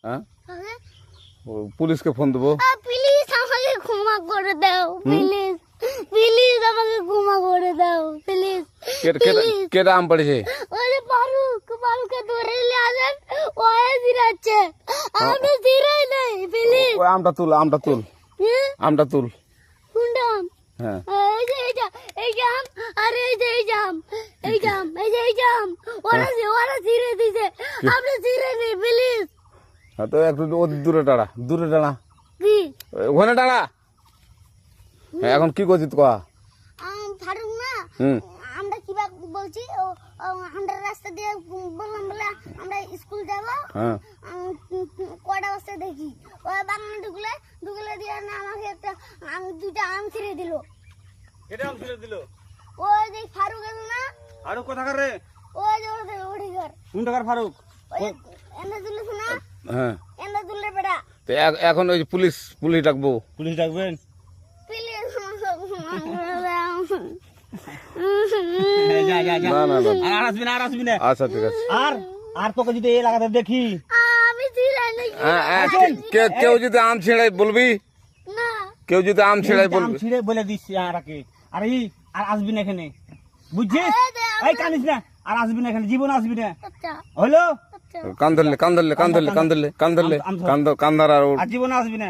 হ্যাঁ তাহলে পুলিশকে ফোন দেবো। প্লিজ আমাকে ক্ষমা করে দাও, প্লিজ প্লিজ আমাকে ক্ষমা করে দাও, প্লিজ কেটা আম পড়েছে? ওই যে ফারুককে ধরে নিয়ে আসেন, ও জিরাচ্ছে, আমি জিরাই নাই, প্লিজ। ওই আমটা তুল আমটা তুল কোনটা আম? হ্যাঁ এই যে এই জাম, আরে এই যে এই জাম, এই জাম, ওরা জিরে দিছে, আপনি জিরে নেই, প্লিজ। হ্যাঁ তো একটু দূরে টাড়া কি ওখানে টাড়া। হ্যাঁ এখন কি করছিস কয়া? ফারুক না, আমরা কিবা বলছি, আমরা রাস্তা দিয়ে বললাম বলে আমরা স্কুল যাব, হ্যাঁ কয়টা বস্তা দেখি ওই বাগানে ঢুকলে দিয়ে না আমাকে একটা দুইটা আম ছিঁড়ে দিল। কেটে আম ছিঁড়ে দিল? ওই যে ফারুক আছে না, ফারুক কোথাকার রে? ওই যে ওঠিকার কোন টাকার ফারুক? এনে তুলিস না, হ্যাঁ এনে তুললে বেটা, তো এখন ওই পুলিশ ডাকবো। পুলিশ ডাকবেন? প্লিজ যা যা যা, না না না আর আসবি না। আচ্ছা ঠিক আছে। আর তোকে যদি এই লাগাতে দেখি, আমি ছিঁড়াই নাকি কেউ যদি আম ছিঁড়াই বলবি, না, কেউ যদি আম ছিঁড়াই আম বলবি। ছিঁড়ে বলে দিচ্ছি আরাকে, আর আসবি না এখানে, বুঝছিস? এই কানিস না, আর আসবি না এখানে, জীবন আসবি না, আচ্ছা হলো? আচ্ছা, কান ধরলে কান্দার আর আর জীবন আসবি না।